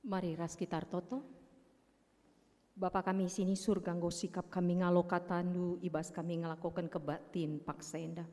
Mari raskitar toto. Bapa kami sini surga nggo sikap kami ngalokatandu ibas kami ngelakukan kebatin paksenda.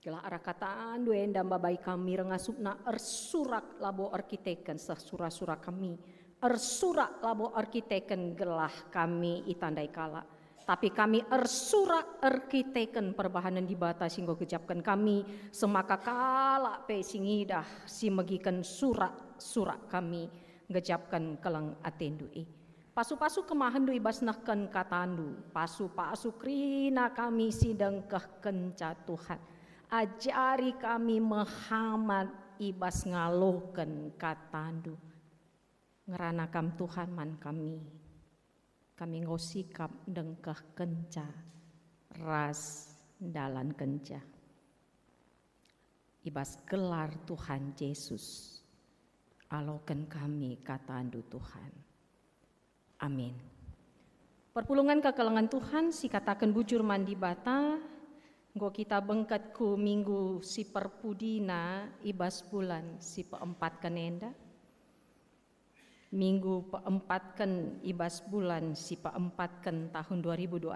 Gelah arah kataan dua enda babai kami rengasupna ersurak labo arkiteken sesura-sura kami. Ersurak labo arkiteken gelah kami itandai kala. Tapi kami ersurak arkiteken perbahanan di bata singgo kejapkan kami semaka kala pe singidah si megikan surak kami ngejapkan keleng atendui. Pasu-pasu kemahandu ibasnahkan katandu. Pasu-pasu krina kami sidang kenca Tuhan. Ajari kami Muhammad ibas ngaloken katandu. Ngeranakam Tuhan man kami. Kami ngosikap dengkah kenca. Ras dalan kenca. Ibas gelar Tuhan Yesus. Aloken kami katandu Tuhan. Amin. Perpulungan kekelengan Tuhan si katakan bujur mandi bata. Nggo kita bengkat ku minggu si perpudina ibas bulan si peempat kenenda. Minggu peempatkan ibas bulan si peempatkan tahun 2026.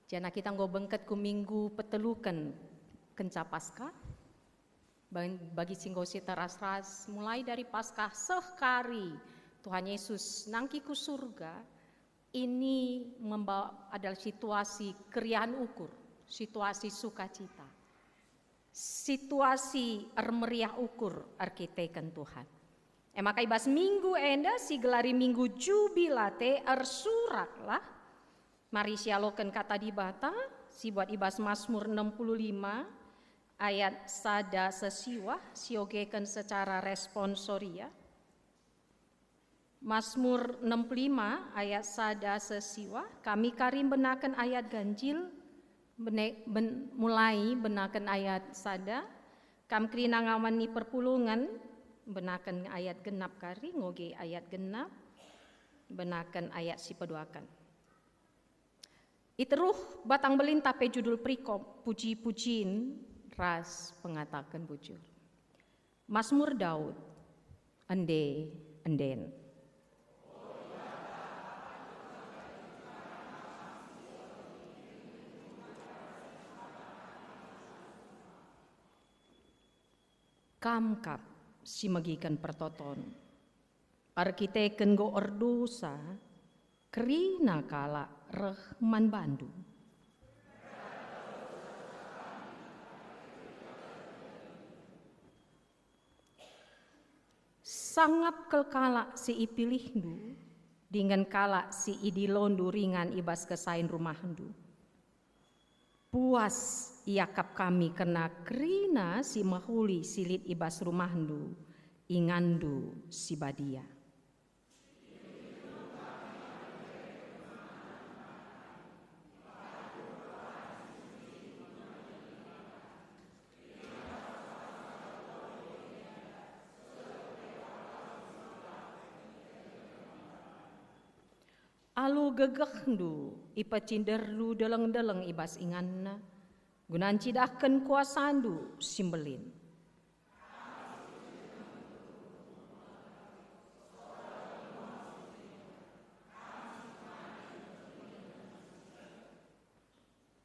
Jana kita nggo bengkat ku minggu petelukan kenca Paskah. Bagi singgo si teras-ras mulai dari Paskah sekari Tuhan Yesus nangki ku surga, ini membawa adalah situasi keriahan ukur, situasi sukacita, situasi meriah ukur arkiteken Tuhan. Maka ibas minggu enda si gelari minggu jubilate ersurak lah. Mari sialoken kata di bata, si buat ibas Mazmur 65 ayat sada sesiwa, siogekan secara responsoria. Mazmur 65 ayat sada sesiwa, kami karim benakan ayat ganjil, mulai benakan ayat sada, kam krina ngawani perpulungan, benakan ayat genap kari, ngoge ayat genap, benakan ayat si peduakan. Iteruh batang belin tape judul prikop, puji-pujiin, ras pengatakan bujur. Mazmur Daud, enden. Kamkap si megikan pertoton. Arkiteken go ordosa krina kala rehman bandu. Sangap kelkala si ipilihdu dengan kala si idilondu ringan ibas kesain rumahandu. Puas iakap kami kena krina si mahuli silit ibas rumahandu ingandu si badia. Alu gegehdu ipacinderlu deleng-deleng ibas inganna gunan cidahken kuasandu simbelin.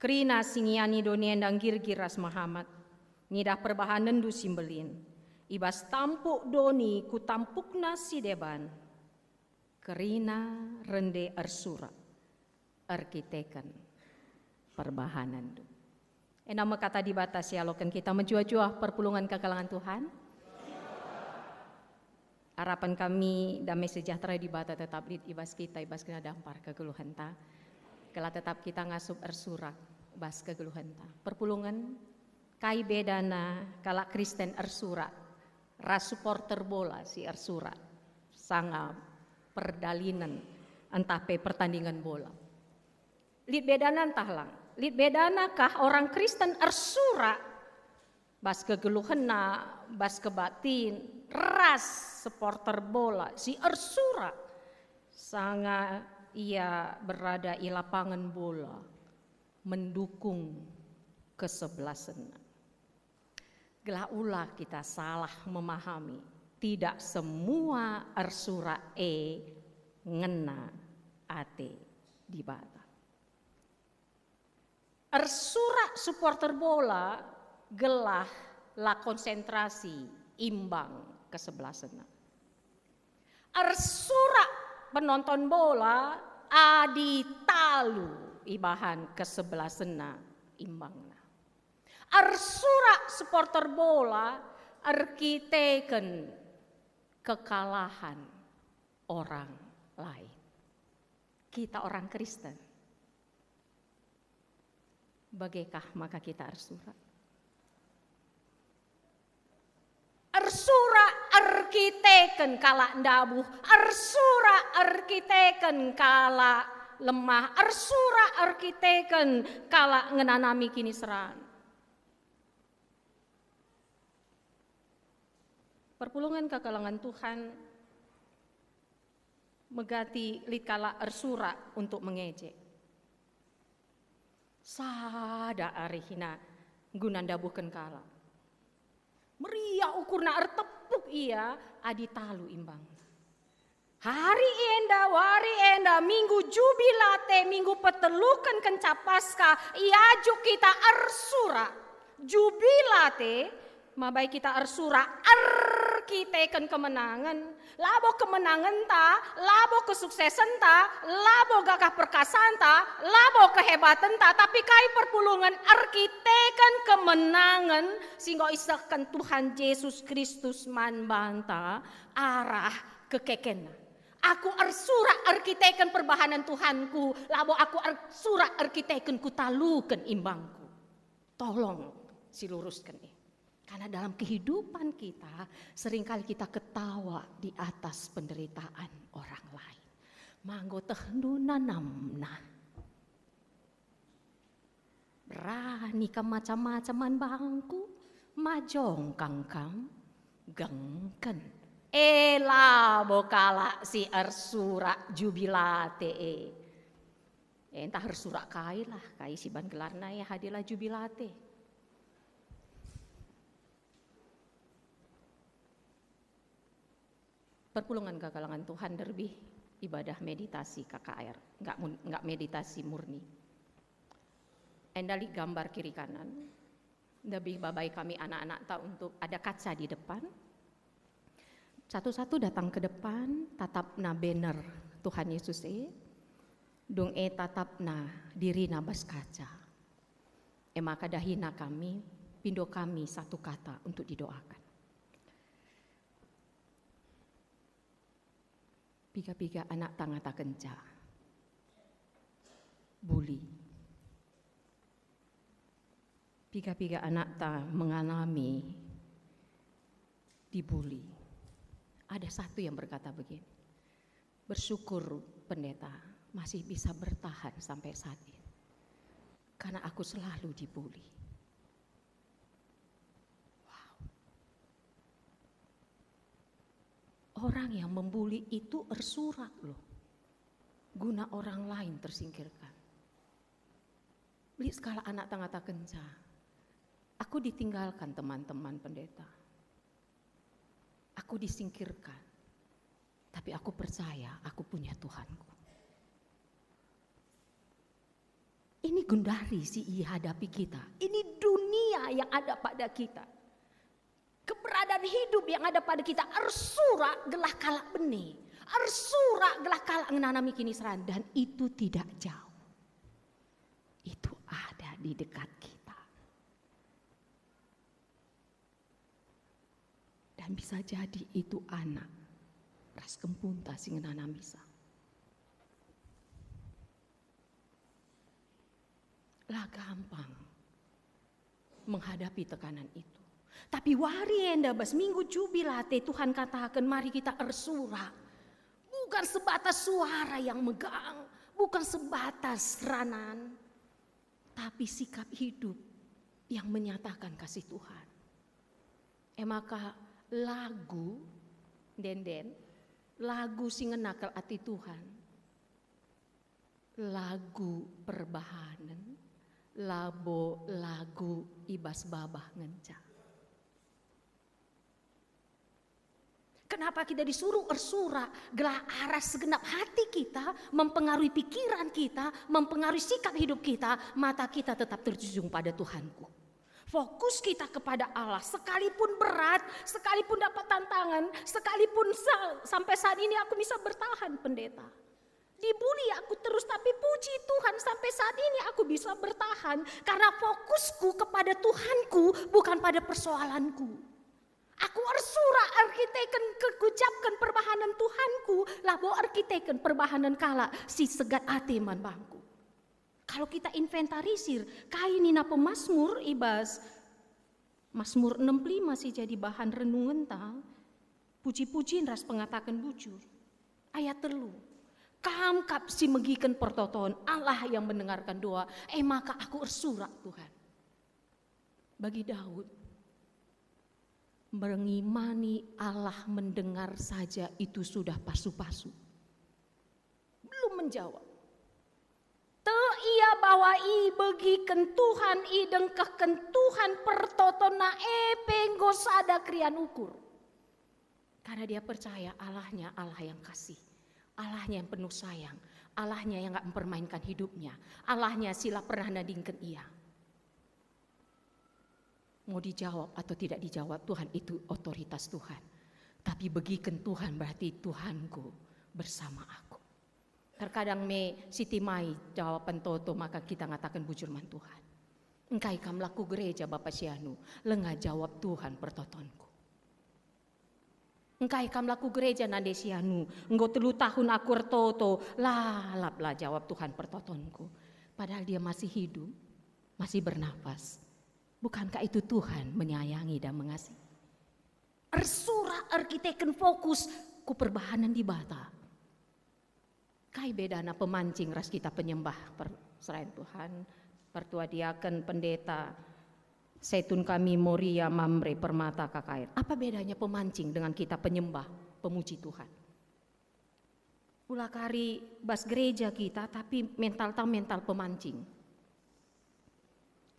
Krina singiani doniendang girgiras Muhammad nidah perbahanan du simbelin ibas tampuk doni ku tampukna si deban. Kerina rende ersura arkiteken perbahanan du. Nama kata dibatasi alokan kita menjua-jua perpulungan kekalangan Tuhan. Harapan kami damai sejahtera di bata tetap di ibas kita ibas kena dampar kegeluhan ta. Kala tetap kita ngasup ersurak bas kegeluhan ta. Perpulungan kai bedana kala Kristen ersurak ras supporter bola si ersurak sanga perdalinan entah pe pertandingan bola. Lid bedana entah lang. Lid bedana kah orang Kristen ersura bas kegeluhena, bas kebatin, ras supporter bola si ersura sanga ia berada di lapangan bola mendukung kesebelasan. Gelah ulah kita salah memahami tidak semua arsura ngena ate di bata. Arsura supporter bola gelah la konsentrasi imbang ke sebelah sana. Arsura penonton bola adi talu ibahan ke sebelah sana imbangna. Arsura supporter bola arkiteken kekalahan orang lain. Kita orang Kristen, bagaikah maka kita arsura? Arsura arkiteken kala ndabuh, arsura arkiteken kala lemah, arsura arkiteken kala ngenanami kini seran. Perpulungan kekalangan Tuhan megati litkala arsura untuk mengejek. Sada arihina gunanda bukan kala. Meria ukurna artepuk ia adi talu imbang. Hari enda, wari enda, minggu jubilate, minggu petelukan kencapaska, iaju kita arsura. Jubilate, mabai kita arsura, arkiteken kemenangan. Labo kemenangan ta, labo kesuksesan ta, labo gagah perkasaan ta, labo kehebatan ta, tapi kai perpulungan arkiteken kemenangan sehingga isahkan Tuhan Yesus Kristus man banta arah kekekena. Aku arsura arkiteken perbahanan Tuhanku, labo aku arsura arkiteken ku talukan imbangku. Tolong siluruskan ini. Karena dalam kehidupan kita seringkali kita ketawa di atas penderitaan orang lain. Manggo tehenduna namna. Berani ke macam-macaman bangku, majong kangkang, gengken. Ela bokala si arsura jubilate. Entah arsura kai lah, kai si ban gelarna ya hadilah jubilate. Perpulungan kekalangan Tuhan derbi ibadah meditasi KKR, enggak meditasi murni. Endali gambar kiri kanan, lebih babai kami anak-anak tak untuk ada kaca di depan. Satu-satu datang ke depan, tatapna banner Tuhan Yesus dung tatapna diri nabas kaca. Maka dahina kami, pindo kami satu kata untuk didoakan. Piga-piga anak tangata kenca, bully. Piga-piga anak ta mengalami dibully. Ada satu yang berkata begini, bersyukur pendeta masih bisa bertahan sampai saat ini, karena aku selalu dibully. Orang yang membuli itu ersurak loh, guna orang lain tersingkirkan. Beli skala anak tangata kenca, aku ditinggalkan teman-teman pendeta, aku disingkirkan, tapi aku percaya aku punya Tuhanku. Ini gundari si ia hadapi kita, ini dunia yang ada pada kita. Keberadaan hidup yang ada pada kita arsura gelah kalak benih, arsura gelah kalak ngenanami kini seran, dan itu tidak jauh. Itu ada di dekat kita. Dan bisa jadi itu anak ras kempunta sing ngenanami sa. Lah gampang menghadapi tekanan itu. Tapi wari enda bas minggu jubilate Tuhan katakan mari kita arsura. Bukan sebatas suara yang megang, bukan sebatas ranan, tapi sikap hidup yang menyatakan kasih Tuhan. Maka lagu denden, lagu singenakal ati Tuhan, lagu perbahanan, labo lagu ibas babah ngenca. Kenapa kita disuruh ersura? Gelah arah segenap hati kita, mempengaruhi pikiran kita, mempengaruhi sikap hidup kita, mata kita tetap terjunjung pada Tuhanku. Fokus kita kepada Allah, sekalipun berat, sekalipun dapat tantangan, sekalipun sampai saat ini aku bisa bertahan, pendeta. Dibully aku terus, tapi puji Tuhan sampai saat ini aku bisa bertahan. Karena fokusku kepada Tuhanku, bukan pada persoalanku. Aku ersura arkiteken kekucapkan perbahanan Tuhanku, lah bawa arkiteken perbahanan kala si segat ate man bangku. Kalau kita inventarisir, kainina pemazmur ibas Mazmur 65 sih jadi bahan renungan tal. Puji-pujiin ras pengatakan bujur. Ayat telu. Kamkap si megikan pertoton Allah yang mendengarkan doa. Maka aku ersura Tuhan. Bagi Daud, mengimani Allah mendengar saja itu sudah pasu-pasu. Belum menjawab. Ia bahwa i begiken Tuhan i dengkehken Tuhan pertotona penggo sada krian ukur. Karena dia percaya Allahnya Allah yang kasih. Allahnya yang penuh sayang. Allahnya yang gak mempermainkan hidupnya. Allahnya sila pernah nadingkan ia. Mau dijawab atau tidak dijawab, Tuhan itu otoritas Tuhan. Tapi begiken Tuhan berarti Tuhanku bersama aku. Terkadang Siti Mai jawaban toto maka kita ngatakan bujurman Tuhan. Engkai kam laku gereja Bapak Sianu, lengah jawab Tuhan pertotonku. Engkai kam laku gereja nande Sianu, enggo 3 tahun aku ertoto, lalap lah jawab Tuhan pertotonku. Padahal dia masih hidup, masih bernafas. Bukankah itu Tuhan menyayangi dan mengasihi? Ersura arkiteken fokus ku perbahanan di bata. Kai bedana pemancing ras kita penyembah selain Tuhan. Pertua diaken pendeta Setun kami Moria Mamre Permata Kakair. Apa bedanya pemancing dengan kita penyembah pemuji Tuhan? Ulah kari bas gereja kita tapi mental pemancing.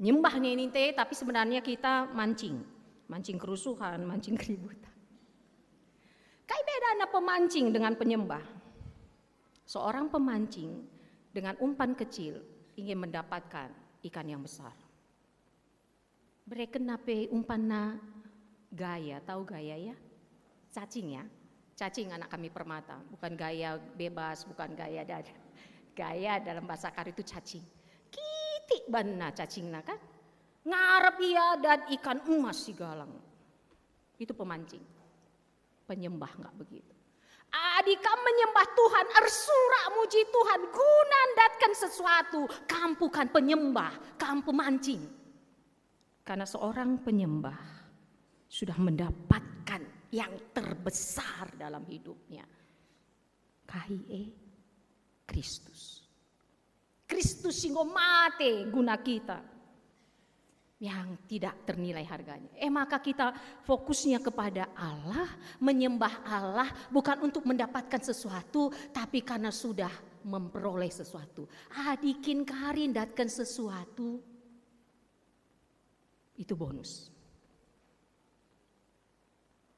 Nyembahnya ini tapi sebenarnya kita mancing kerusuhan, mancing keributan. Kayak bedana pemancing dengan penyembah. Seorang pemancing dengan umpan kecil ingin mendapatkan ikan yang besar. Bereken nape umpanna gaya, tahu gaya ya? Cacing ya, cacing anak kami Permata, bukan gaya bebas, bukan gaya dada. Gaya dalam bahasa Kari itu cacing. Kitik banna cacingna kan? Ngarep ia dan ikan emas si galang. Itu pemancing. Penyembah enggak begitu. Adika menyembah Tuhan, ersura muji Tuhan, gunandatkan sesuatu, kampukan penyembah, kampu mancing. Karena seorang penyembah sudah mendapatkan yang terbesar dalam hidupnya. Kahie Kristus. Kristus singgo mate guna kita. Yang tidak ternilai harganya. Maka kita fokusnya kepada Allah, menyembah Allah bukan untuk mendapatkan sesuatu, tapi karena sudah memperoleh sesuatu. Adikin karindatkan sesuatu, itu bonus.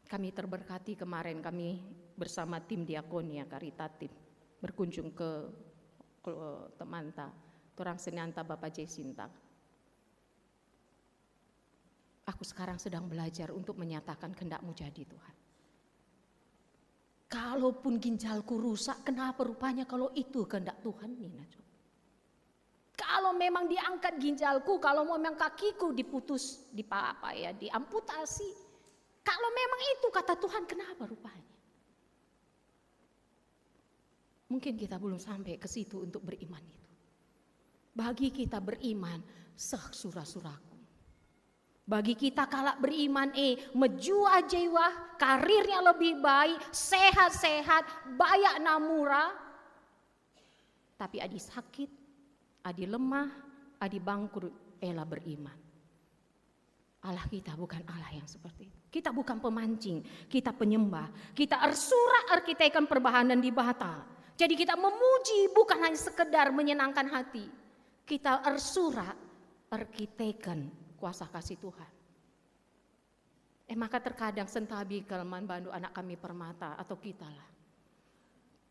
Kami terberkati kemarin kami bersama tim diakonia karitatif berkunjung ke Temanta, Torang Senanta Bapak Jesinta. Aku sekarang sedang belajar untuk menyatakan kehendakmu jadi Tuhan. Kalaupun ginjalku rusak, kenapa rupanya kalau itu kehendak Tuhan? Nina, kalau memang diangkat ginjalku, kalau memang kakiku diputus, diamputasi. Kalau memang itu kata Tuhan, kenapa rupanya? Mungkin kita belum sampai ke situ untuk beriman itu. Bagi kita beriman, surah-suraku. Bagi kita kalak beriman menjual jiwa, karirnya lebih baik, sehat-sehat, bayak namura. Tapi adi sakit, adi lemah, adi bangkrut, ela beriman. Allah kita bukan Allah yang seperti itu. Kita bukan pemancing, kita penyembah. Kita ersura arkitekan perbahanan di bata. Jadi kita memuji bukan hanya sekedar menyenangkan hati. Kita ersura arkitekan kuasa kasih Tuhan. Maka terkadang sentabi kelman bandu anak kami permata atau kita lah.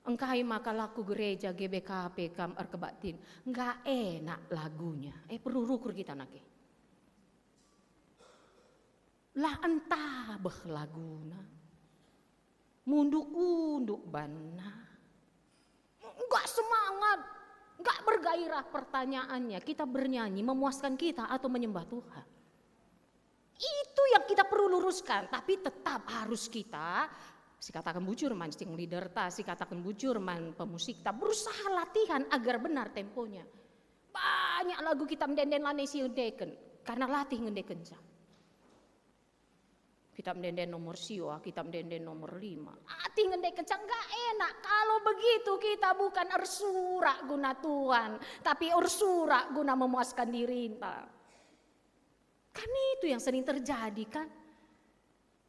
Engkai maka laku gereja GBKP kam erkebatin. Enggak enak lagunya. Perlu rukur kita nake. Lah entah beh laguna. Munduk-unduk bana. Enggak semangat. Enggak bergairah pertanyaannya. Kita bernyanyi memuaskan kita atau menyembah Tuhan. Itu yang kita perlu luruskan, tapi tetap harus kita, si katakan bujur man sing leader ta, si katakan bujur man pemusik ta, berusaha latihan agar benar temponya. Banyak lagu kita mendenden lane si ndeken, karena latih ngendeken jam. Kita mendenden nomor siwa, kita mendenden nomor 5. Latih ngendeken jam enggak enak. Kalau begitu kita bukan ersurak guna Tuhan, tapi ersurak guna memuaskan diri kita. Kan itu yang sering terjadi kan.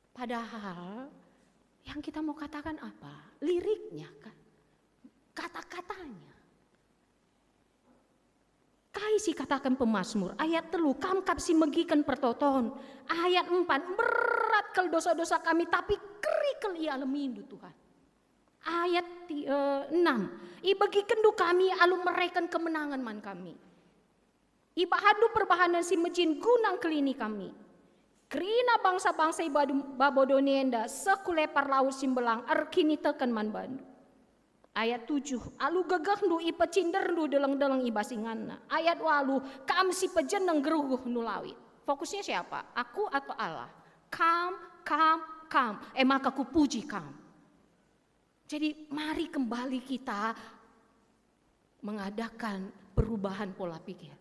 Padahal yang kita mau katakan apa? Liriknya kan. Kata-katanya. Kai si katakan pemazmur. Ayat 3, kam kap si megikan pertoton. Ayat 4, berat kel dosa-dosa kami tapi kerikel ia lemindu Tuhan. Ayat 6, ibagikan du kami alu mereken kemenangan man kami. Ibahadu perbahanan si mejin gunang kelini kami. Kerina bangsa-bangsa babodonienda sekulepar laut simbelang arkini teken man bandu. Ayat 7, alu gegah ndu ipa cinder ndu deleng-deleng ibasinganna. Ayat 8, kam si pejeneng geruguh nulawit. Fokusnya siapa? Aku atau Allah? Kam. Maka ku puji kam. Jadi mari kembali kita mengadakan perubahan pola pikir.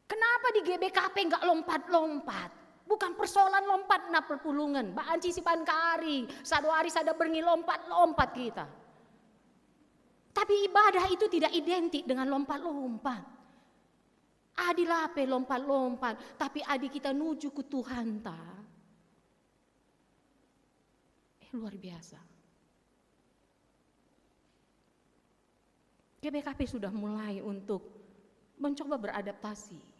Kenapa di GBKP enggak lompat-lompat? Bukan persoalan lompat na perpulungan. Baanci si pankari, sadoari sada berngi lompat-lompat kita. Tapi ibadah itu tidak identik dengan lompat-lompat. Adi lape lompat-lompat, tapi adi kita nuju ke Tuhan ta. Luar biasa. GBKP sudah mulai untuk mencoba beradaptasi.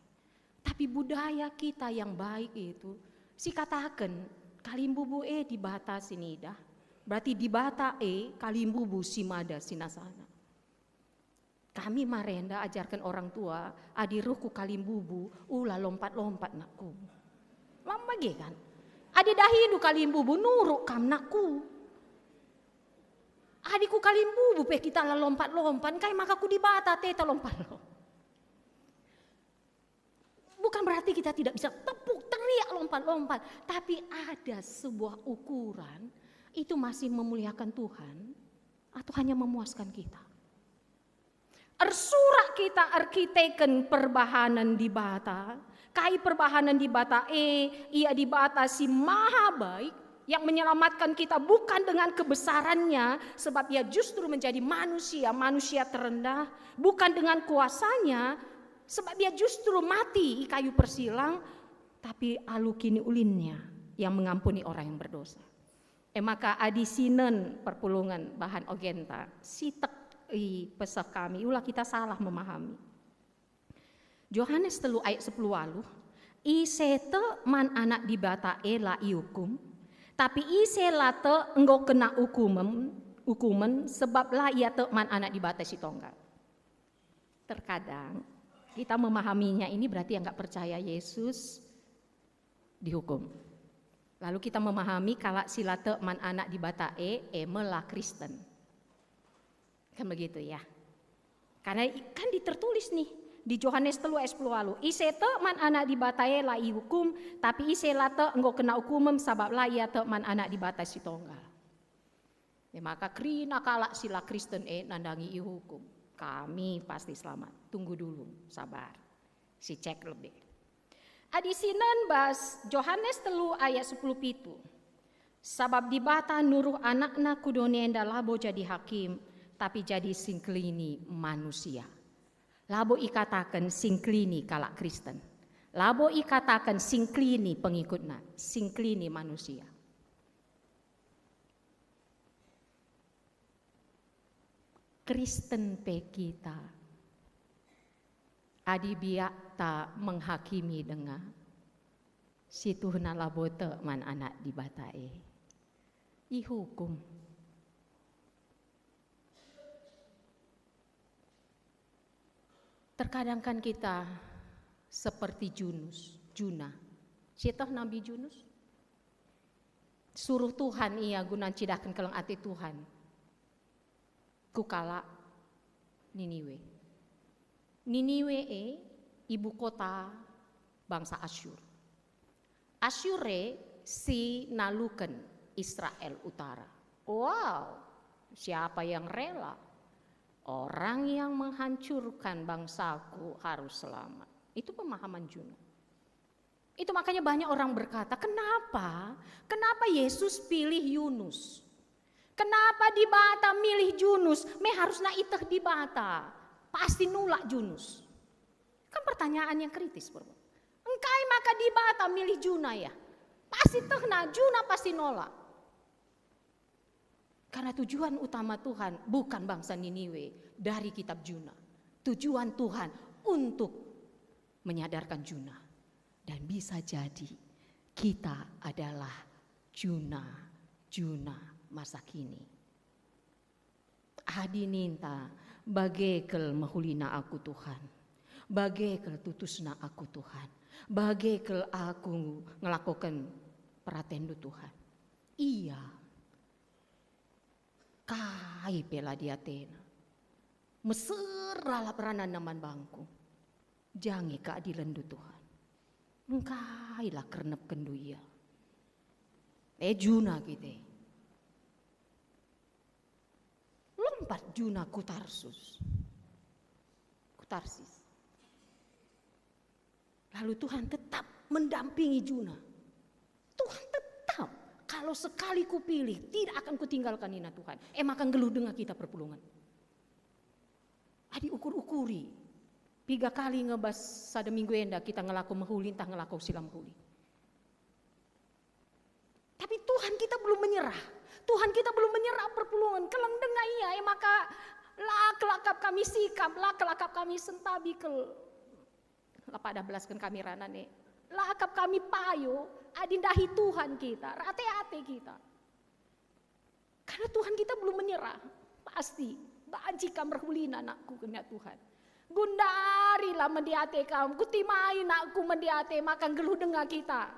Tapi budaya kita yang baik itu, si katakan kalimbubu dibatasi nida. Berarti dibata kalimbubu simada sinasana. Kami marenda ajarkan orang tua, adiruku kalimbubu, ulah lompat-lompat nakku. Lama kan? Adi dahidu kalimbubu nuruk kam nakku. Adiku kalimbubu pe kita lompat-lompat, kai maka ku dibata teta lompat-lompat. Bukan berarti kita tidak bisa tepuk teriak lompat-lompat, tapi ada sebuah ukuran itu masih memuliakan Tuhan atau hanya memuaskan kita. Ersurak kita arkiteken perbahanan di bata, kai perbahanan di bata ia dibatasi maha baik yang menyelamatkan kita bukan dengan kebesarannya sebab ia justru menjadi manusia terendah, bukan dengan kuasanya sebab dia justru mati kayu persilang, tapi alu kini ulinnya yang mengampuni orang yang berdosa. Maka adisinen perpulungan bahan ogenta, sitek pesah kami, ulah kita salah memahami. Yohanes 3 ayat 10 walu, isete man anak dibata la iukum, tapi ise late enggo kena hukuman sebab la ia te man anak dibata si tonggal. Terkadang kita memahaminya ini berarti yang gak percaya Yesus dihukum. Lalu kita memahami kalau silate man anak di bata melah Kristen. Kan begitu ya. Karena kan ditertulis nih di Yohanes 3 ayat 10 lalu. Isete man anak di bata la hukum, tapi ise late enggo kena hukum sabab la ia te man anak di bata si tonggal. Maka krina kalak sila Kristen nandangi hukum. Kami pasti selamat. Tunggu dulu, sabar. Si cek lebih. Adisinan bas Yohanes 3 ayat 10 pitu. Sabab dibata nuruh anakna kudonenda labo jadi hakim, tapi jadi singklini manusia. Labo ikatakan singklini kalak Kristen. Labo ikatakan singklini pengikutna, singklini manusia. Kristen pe kita adibiak tak menghakimi dengar Situ nalabote man anak di batae. Ihukum. Terkadang kan kita seperti Juna. Siapa Nabi Junus? Suruh Tuhan ia guna cidakan kelang ati Tuhan. Kukala Niniwe. Niniwe ibu kota bangsa Asyur. Asyure si naluken Israel Utara. Wow, siapa yang rela? Orang yang menghancurkan bangsaku harus selamat. Itu pemahaman Juna. Itu makanya banyak orang berkata, kenapa? Kenapa Yesus pilih Yunus? Kenapa di bata milih Junus? Me harus na iteh di bata. Pasti nulak Junus. Kan pertanyaan yang kritis, Bro. Engkai maka di bata milih Juna ya? Pasti teh na Juna pasti nolak. Karena tujuan utama Tuhan bukan bangsa Niniwe dari kitab Juna. Tujuan Tuhan untuk menyadarkan Juna. Dan bisa jadi kita adalah Juna masa kini. Adi ninta bagekel mahulina aku Tuhan. Bagekel tutusna aku Tuhan. Bagekel aku ngelakukan peratendu Tuhan. Iya. Kai pela diatena. Meseralah peranan naman bangku. Jangi keadilan du Tuhan. Engkailah kernep kendu iya. Juna gitu. Lompat Juna Kutarsis. Lalu Tuhan tetap mendampingi Juna. Tuhan tetap. Kalau sekali kupilih, tidak akan kutinggalkan ina Tuhan. Makan geluh dengan kita perpulungan. Adi ukur-ukuri. 3 kali ngebas sada minggu enda kita ngelaku mahuli, entah ngelaku silam mahuli. Tapi Tuhan kita belum menyerah. Tuhan kita belum menyerah perpulungan. Kelang dengar iya, maka kelakap kami sikap, kelakap kami sentabi kel. Pada belaskan kami ranane. Lakap kami payo, adindahi Tuhan kita, rate-ate kita. Karena Tuhan kita belum menyerah. Pasti, bajikan berhulina anakku kena Tuhan. Gundarilah mendiate kaum, kutimai nakku mendiate makan geluh dengar kita.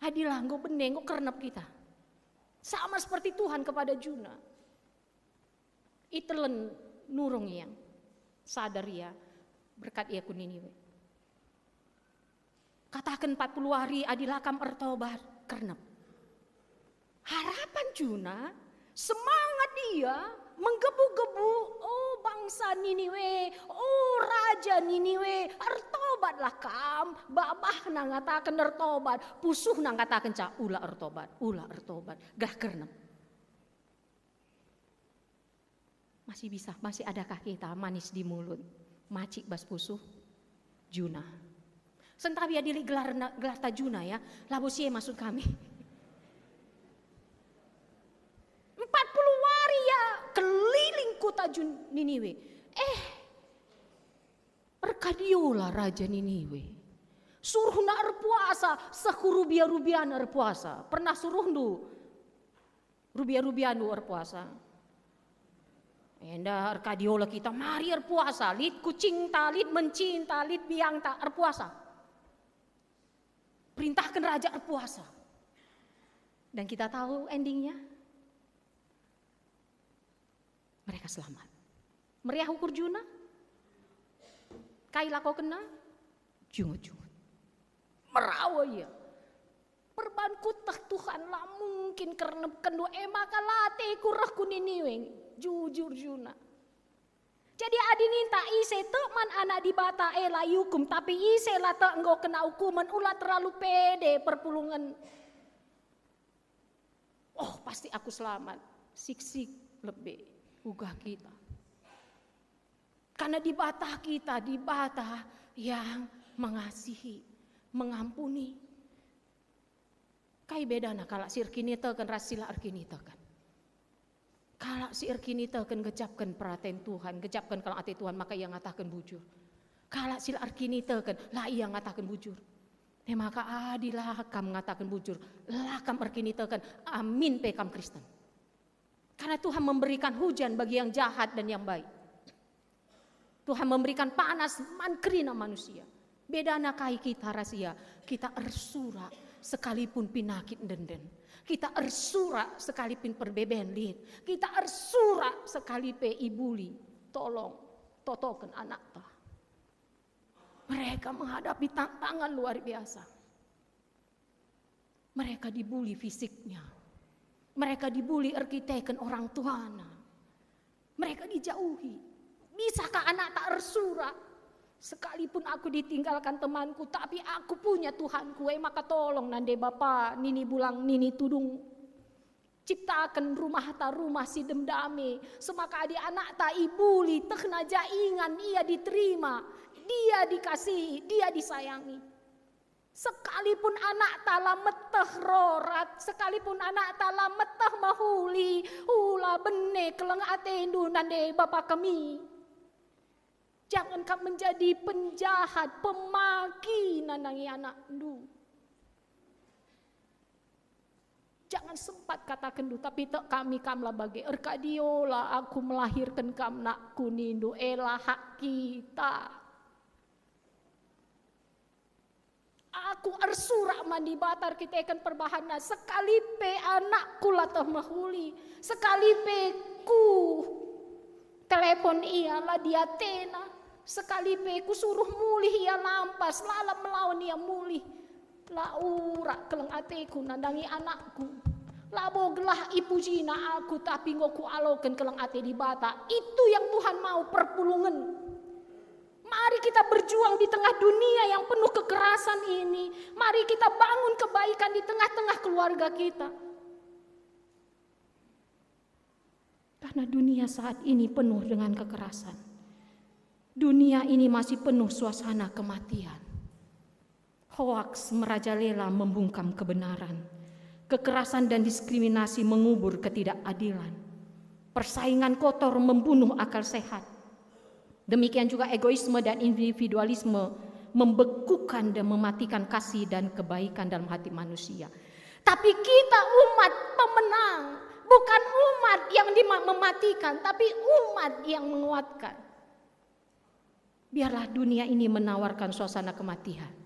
Hadilah engkau beneng, engkau kernep kita. Sama seperti Tuhan kepada Juna. Itelen nurung yang sadar ya berkat ia kuniniwe. Katakan 40 hari adilah kam ertobat kernep. Harapan Juna, semangat dia menggebu-gebu, oh bangsa Niniwe, oh raja Niniwe, ertobatlah kam, babah nang ngatakan ertobat, pusuh nang ngatakan cak ulah ertobat, gah kernep. Masih bisa, masih adakah kita manis di mulut, macik bas pusuh, Juna. Sentabi adili gelar Juna ya, labusie maksud kami. 40 hari ya keliling kota Niniwe. Erkadiola raja Niniwe. Suruh na erpuasa, sekurubia-rubian erpuasa. Pernah suruh ndu rubia-rubian erpuasa. Enda erkadiola kita mari erpuasa, lid kucing ta, lid mencinta, lid biang ta erpuasa. Perintahkan raja erpuasa. Dan kita tahu endingnya. Mereka selamat. Meriah ukur Juna. Kaila kau kena. Jungut-jungut. Merawa ya. Perbanku tah Tuhan lah mungkin karena kendo maka late kurah kuniniweng. Jujur Juna. Jadi adi ninta ise teman anak di bata layukum. Tapi ise lah tak engkau kena hukuman. Ulah terlalu pede perpulungan. Oh pasti aku selamat. Sik-sik lebih. Ugah kita. Karena di bata kita, di bata yang mengasihi, mengampuni. Kai bedana kalau si erkinita kan rasila erkinita kan. Kalau si erkinita kan gecapkan perhatian Tuhan, gecapkan kalau hati Tuhan maka ia ngatakan bujur. Kalau si erkinita kan lah ia ngatakan bujur. maka adilah kam mengatakan bujur, lah kam erkini tekan, amin pe kam Kristen. Karena Tuhan memberikan hujan bagi yang jahat dan yang baik. Tuhan memberikan panas mankrina manusia. Beda nakai kita rahasia, kita ersura sekalipun pinakit denden. Kita ersura sekalipun perbeben lid. Kita ersura sekalipun ibuli. Tolong totokan anak ta. Mereka menghadapi tantangan luar biasa. Mereka dibuli fisiknya. Mereka dibuli erkiteken orang tuana. Mereka dijauhi. Bisakah anak tak ersura? Sekalipun aku ditinggalkan temanku, tapi aku punya Tuhanku. Maka tolong nande Bapa, nini bulang, nini tudung. Ciptakan rumah ta rumah si demdame. Semaka adik anak ta ibuli, tekna jaingan, ia diterima. Dia dikasihi, dia disayangi. Sekalipun anak tala meteh rorat, sekalipun anak tala meteh mahuli, ula bene keleng atendu nande Bapa kami. Jangan kau menjadi penjahat, pemaki nanangi anak ndu. Jangan sempat katakan du, tapi tak kami kamlah bagi erkadiola aku melahirkan kam nakku nindu elah hak kita. Aku ersura mandi batar kita akan perbahana sekalipe anakku latah mahuli, sekalipe ku telepon ialah dia tena, sekalipe ku suruh mulih ia lampas, lalam melawan ia mulih. Laura keleng ateku nandangi anakku. Labo gelah ipujina aku tapi ngoku aloken keleng ate di bata. Itu yang Tuhan mau perpulungan. Mari kita berjuang di tengah dunia yang penuh kekerasan ini. Mari kita bangun kebaikan di tengah-tengah keluarga kita. Karena dunia saat ini penuh dengan kekerasan. Dunia ini masih penuh suasana kematian. Hoaks merajalela membungkam kebenaran. Kekerasan dan diskriminasi mengubur ketidakadilan. Persaingan kotor membunuh akal sehat. Demikian juga egoisme dan individualisme membekukan dan mematikan kasih dan kebaikan dalam hati manusia. Tapi kita umat pemenang, bukan umat yang mematikan, tapi umat yang menguatkan. Biarlah dunia ini menawarkan suasana kematian.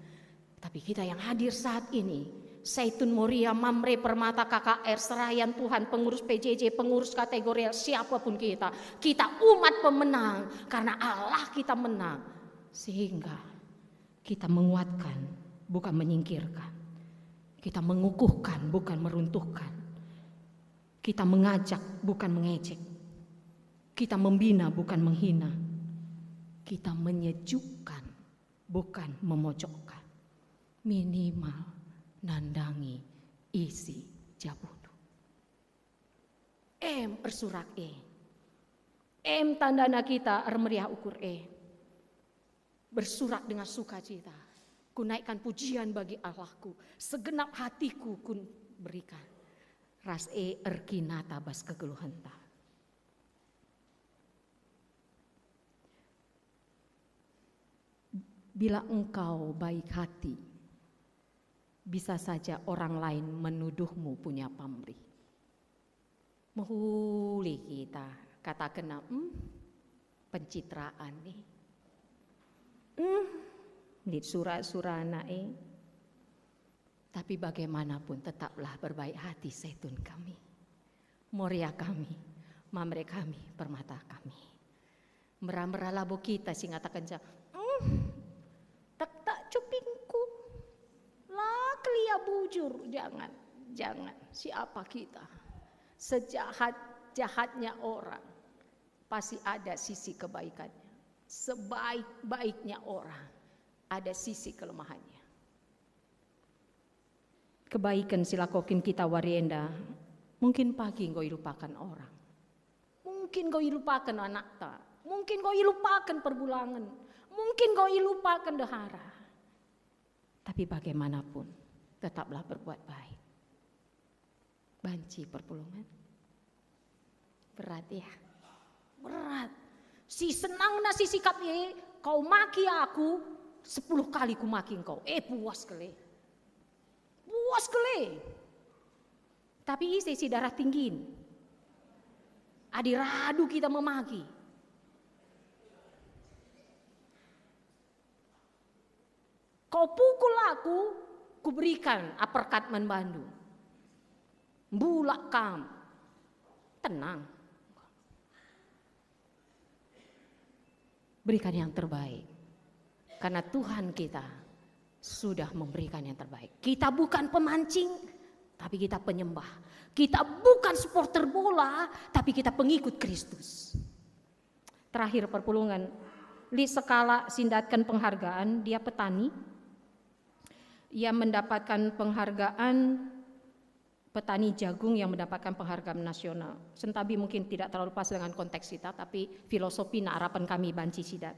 Tapi kita yang hadir saat ini, Zaitun Moria, Mamre, Permata, KKR, Serayan Tuhan, pengurus PJJ, pengurus kategorial, siapapun kita umat pemenang karena Allah kita menang. Sehingga kita menguatkan, bukan menyingkirkan. Kita mengukuhkan, bukan meruntuhkan. Kita mengajak, bukan mengejek. Kita membina, bukan menghina. Kita menyejukkan, bukan memojokkan. Minimal nandangi isi jabudu. Ersurak tandana kita meriah ukur bersurak dengan sukacita. Ku naikkan pujian bagi Allahku, segenap hatiku kun berikan. Ras erkinata bas kegeluhanta. Bila engkau baik hati, bisa saja orang lain menuduhmu punya pamrih. Menghuli kita kata kena pencitraan nih. Di surah-surah tapi bagaimanapun tetaplah berbaik hati Zaitun kami. Moria kami, Mamre kami, Permata kami. Merah-merah labo kita sing ngatakan tak cupingku. Kelia bujur, jangan. Siapa kita? Sejahat-jahatnya orang, pasti ada sisi kebaikannya. Sebaik-baiknya orang, ada sisi kelemahannya. Kebaikan silakokin kita warienda, mungkin pagi kau lupakan orang. Mungkin kau lupakan anak ta. Mungkin kau lupakan perbulangan. Mungkin kau lupakan dahara. Tapi bagaimanapun, tetaplah berbuat baik. Banci perpulungan. Berat ya. Berat. Si senang nasi sikapnya, kau maki aku 10 kali ku maki kau. Puas kali. puas kele. Tapi isi si darah tinggi. Adiradu kita memaki. Kau pukul aku, kuberikan uppercut membandu. Bulak kam. Tenang. Berikan yang terbaik. Karena Tuhan kita sudah memberikan yang terbaik. Kita bukan pemancing, tapi kita penyembah. Kita bukan supporter bola, tapi kita pengikut Kristus. Terakhir perpulungan, Li Sekala sindatkan penghargaan, dia petani. Ia mendapatkan penghargaan petani jagung yang mendapatkan penghargaan nasional. Sentabi mungkin tidak terlalu pas dengan konteks kita, tapi filosofi na harapan kami banci sidat.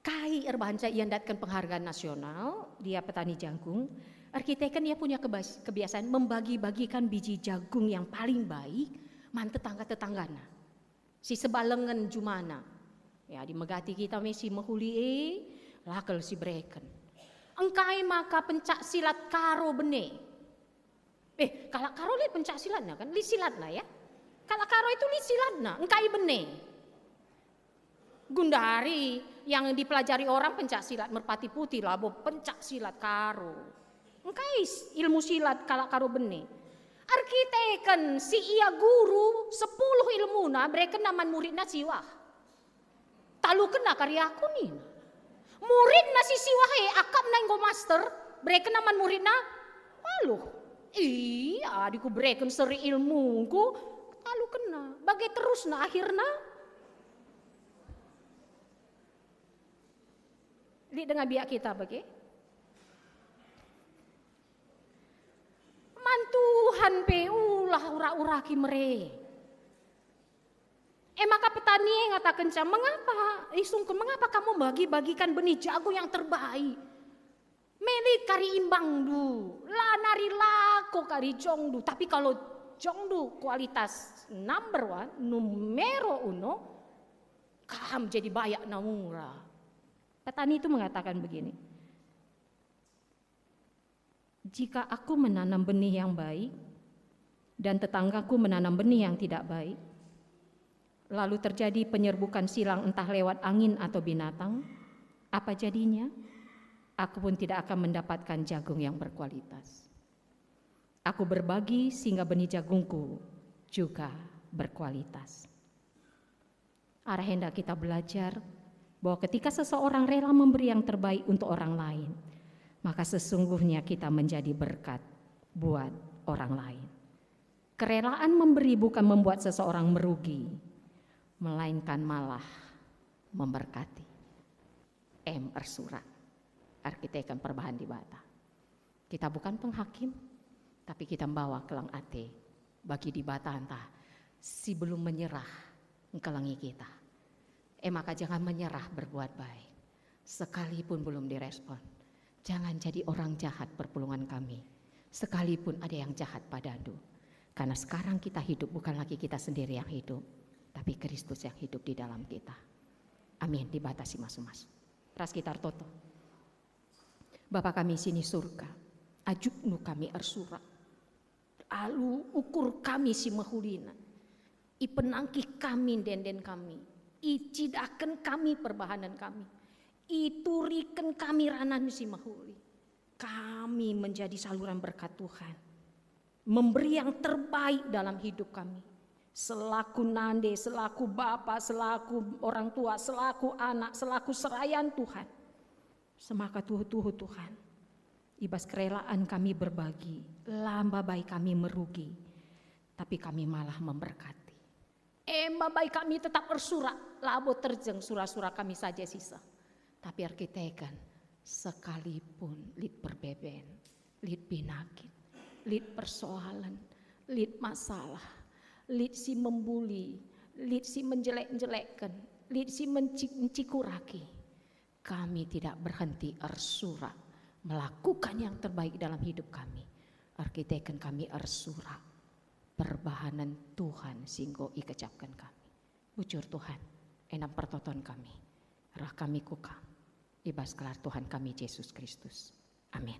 Kai erbanca ia datkan penghargaan nasional, dia petani jagung. Arkitek kan ia punya kebiasaan membagi-bagikan biji jagung yang paling baik man tetangga-tetanggana. Si sebalengan jumana. Ya di megati kita mesi mahuli lakel si breken. Engkai maka pencak silat karo bene. Kalau karo li pencak silatna kan, li silatna ya. Kalau karo itu li silatna, engkai bene. Gundari yang dipelajari orang pencak silat merpati putih lah, pencak silat karo. Engkai ilmu silat kalau karo bene. Arkiteken si ia guru 10 ilmuna breken naman muridna siwah. Talu kena karyaku nih. Murid nasi siwah akap nenggo master breken naman muridna. Waluh. Iya adiku breken seri ilmuku talu kena. Bagai terus na akhirna. Lihat dengan biak kita bagi. Mantuhan ulah ura-ura kimere. Maka petani yang ngatakan mengapa? Sungkun mengapa kamu bagi-bagikan benih jagung yang terbaik? Melit kari imbang du, lanari lako kari jongdu. Tapi kalau jongdu kualitas number 1, numero 1, kam jadi bayak namura. Petani itu mengatakan begini. Jika aku menanam benih yang baik dan tetanggaku menanam benih yang tidak baik, lalu terjadi penyerbukan silang entah lewat angin atau binatang, apa jadinya? Aku pun tidak akan mendapatkan jagung yang berkualitas. Aku berbagi sehingga benih jagungku juga berkualitas. Arah hendak kita belajar bahwa ketika seseorang rela memberi yang terbaik untuk orang lain, maka sesungguhnya kita menjadi berkat buat orang lain. Kerelaan memberi bukan membuat seseorang merugi, melainkan malah memberkati. Ersurat, arkitekan perbahan di Bata. Kita bukan penghakim, tapi kita membawa kelang ate bagi di Bata entah si belum menyerah engkelangi kita. Maka jangan menyerah berbuat baik, sekalipun belum direspon. Jangan jadi orang jahat perpulungan kami, sekalipun ada yang jahat padamu. Karena sekarang kita hidup bukan lagi kita sendiri yang hidup, tapi Kristus yang hidup di dalam kita. Amin, dibatasi masuk-masuk. Ras kita toto. Bapa kami sini surga, ajuknu kami ersurak. Alu ukur kami si mahulina. Ipenangki kami den kami. Icidaken kami perbahanan kami. Ituriken kami ranan si mahuli. Kami menjadi saluran berkat Tuhan. Memberi yang terbaik dalam hidup kami. Selaku nande, selaku bapa, selaku orang tua, selaku anak, selaku serayan Tuhan. Semaka tuhu Tuhan. Ibas kerelaan kami berbagi, lamba baik kami merugi, tapi kami malah memberkati. Baik kami tetap bersurat, labo terjeng surah-surah kami saja sisa. Tapi arkitekan sekalipun lid perbeben, lid binakit, lid persoalan, lid masalah, lid si membuli, lid si menjelek-jelekkan, lid si mencikuraki. Kami tidak berhenti ersurak, melakukan yang terbaik dalam hidup kami. Arkitekan kami ersurak, perbahanan Tuhan singgo ikecapkan kami. Bujur Tuhan, enam pertoton kami, rah kami kukam. Ibas kelar Tuhan kami Yesus Kristus. Amin.